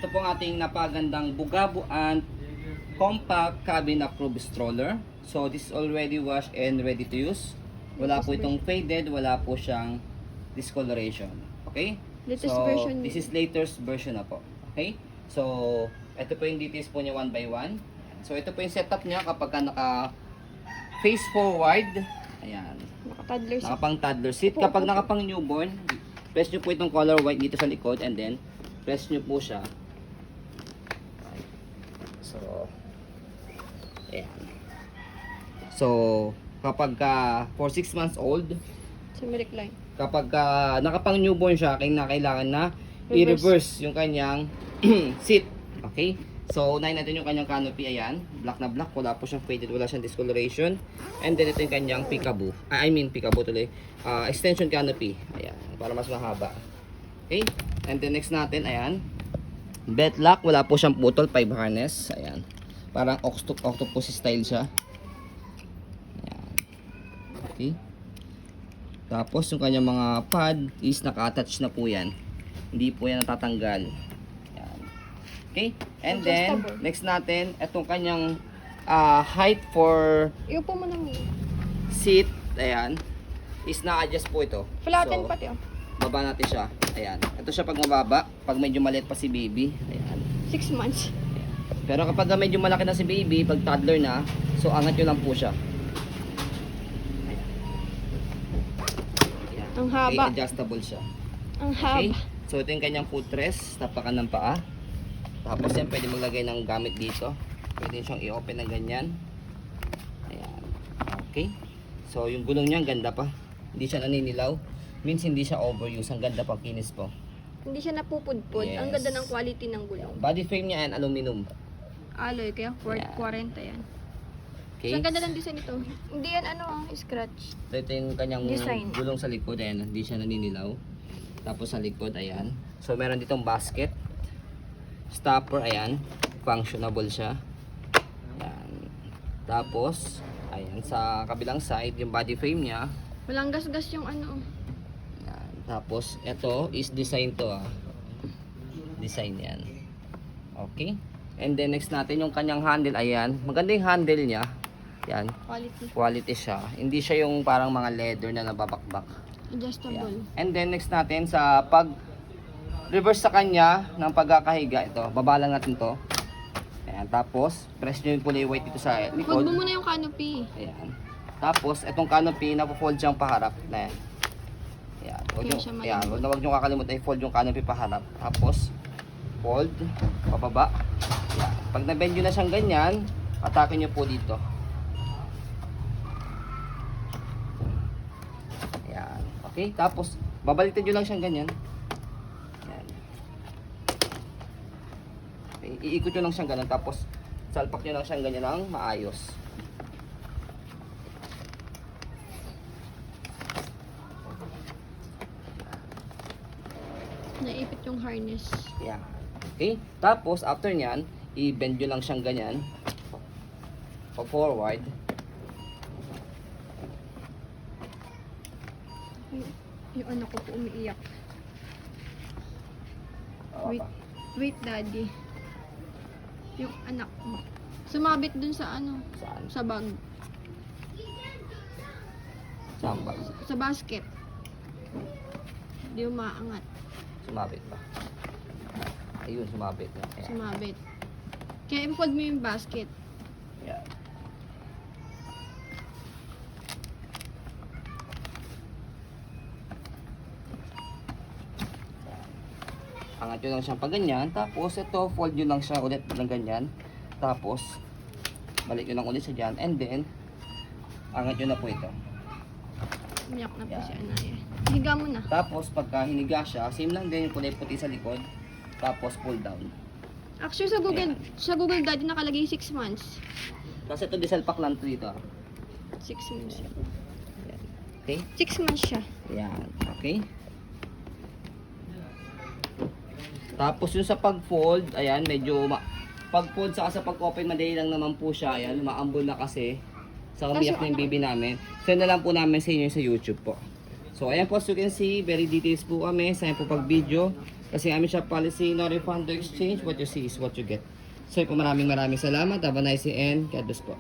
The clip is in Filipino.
Ito po ang ating napagandang Bugabo and compact cabin approved stroller. So this is already washed and ready to use. Wala po itong faded, wala po siyang discoloration. Okay? Latest So version. this is latest version na po. Okay? So ito po yung details po niya one by one. So ito po yung setup niya kapag ka naka face forward. Ayan. Naka-toddler seat. Nakapang toddler seat. Kapag nakapang newborn, press nyo po itong color white dito sa likod and then press nyo po siya. So, ayan. So, kapag for 6 months old, Sa recline. kapag nakapang newborn siya, kailangan na i-reverse yung kanyang seat. Okay? So, unahin natin yung kanyang canopy. Ayan. Black na black. Wala po siyang faded. Wala siyang discoloration. And then, ito yung kanyang peekaboo. Peekaboo tuloy. Extension canopy. Ayan. Para mas mahaba. Okay? And then, next natin, ayan. Bed lock. Wala po siyang putol. 5 harness. Ayan. Parang octopus style siya. Ayan. Okay? Tapos, yung kanyang mga pad is naka-attach na po yan. Hindi po yan natatanggal. Okay? And then, Adjustable. next natin, itong kanyang height for Iupo mo naman. seat, ayan, is na-adjust po ito. Flatten So, pati oh. baba natin siya. Ayan. Ito siya pag mababa, pag medyo maliit pa si baby. Ayan. 6 months. Pero kapag medyo malaki na si baby, pag toddler na, so angat nyo lang po siya. Ayan. Ang haba. Okay, adjustable siya. Ang Okay? haba. So, ito yung kanyang footrest, tapakan ng paa. Tapos yan, pwede maglagay ng gamit dito. Pwede siyang i-open ng ganyan. Ayan. Okay. So, yung gulong niya, ang ganda pa. Hindi siya naninilaw. Means, hindi siya overuse. Ang ganda pa, kinis po. Hindi siya napupudpud. Yes. Ang ganda ng quality ng gulong. Body frame niya, yan, aluminum. Alloy, kaya Yeah. 40 yan. Okay. So, ang ganda ng design ito. Hindi yan scratch. Ito yung kanyang Design. gulong sa likod. Ayan, hindi siya naninilaw. Tapos sa likod, ayan. So, meron ditong basket. Stopper, ayan. Functionable siya. Ayan. Tapos, ayan, sa kabilang side, yung body frame niya. Walang gas-gas yung ano. Ayan. Tapos, ito is design to Design yan. Okay. And then, next natin yung kanyang handle. Ayan. Maganda yung handle niya. Ayan. Quality. Quality siya. Hindi siya yung parang mga leather na nababakbak. Adjustable. Ayan. And then, next natin sa reverse sa kanya ng pagkakahiga, ito, baba lang natin to. Ayan, tapos press nyo yung kulay white dito sa Fold likod. mo muna yung canopy. Ayan. Tapos itong canopy napo-fold siyang paharap na yan. Ayan, Kaya siya ayan, malambot. huwag nyo kakalimutan i-fold yung canopy paharap. Tapos fold, pababa. Ayan. Pag na-bend nyo na siyang ganyan, atake nyo po dito. Ayan. Okay, tapos babaliktad nyo lang siyang ganyan. Iikot nyo lang siyang ganun, tapos salpak nyo lang siyang ganyan lang maayos. Naipit yung harness. Yan. Okay? Tapos, after nyan, i-bend nyo lang siyang ganyan. Pa-forward. Yung anak ko po umiiyak. Okay. Wait, daddy. Yung anak mo. Sumabit dun sa ano, Saan? sa bag, Saan ba? sa basket. Hindi umaangat. Sumabit ba? Ayun, sumabit na. Ayan. Sumabit. Kaya i-fold mo yung basket. Ayan. Angat nyo lang siyang pag ganyan. Tapos ito, fold nyo lang siya ulit ng ganyan. Tapos, balik nyo lang ulit siya dyan. And then, angat nyo na po ito. Umiyak na po Yan. si Anaya. Higa mo na. Tapos, pagka hiniga siya, same lang din yung kulay puti sa likod. Tapos, pull down. Actually, sa Google Daddy nakalagay 6 months. Kasi ito, disalpak lang ito dito. 6 months. Ayan. Okay? 6 months siya. Ayan. Okay? Tapos yung sa pag-fold, ayan, medyo pag-fold sa pag-open, madali lang naman po siya. Ayan, maambol na kasi. Sa umiyak na yung baby namin. Send na lang po namin sa inyo sa YouTube po. So, ayan po, as you can see, very details po kami. Sa po pag-video. Kasi amin siya policy, no refund, no exchange. What you see is what you get. So po, maraming salamat. Have a nice day and God bless po.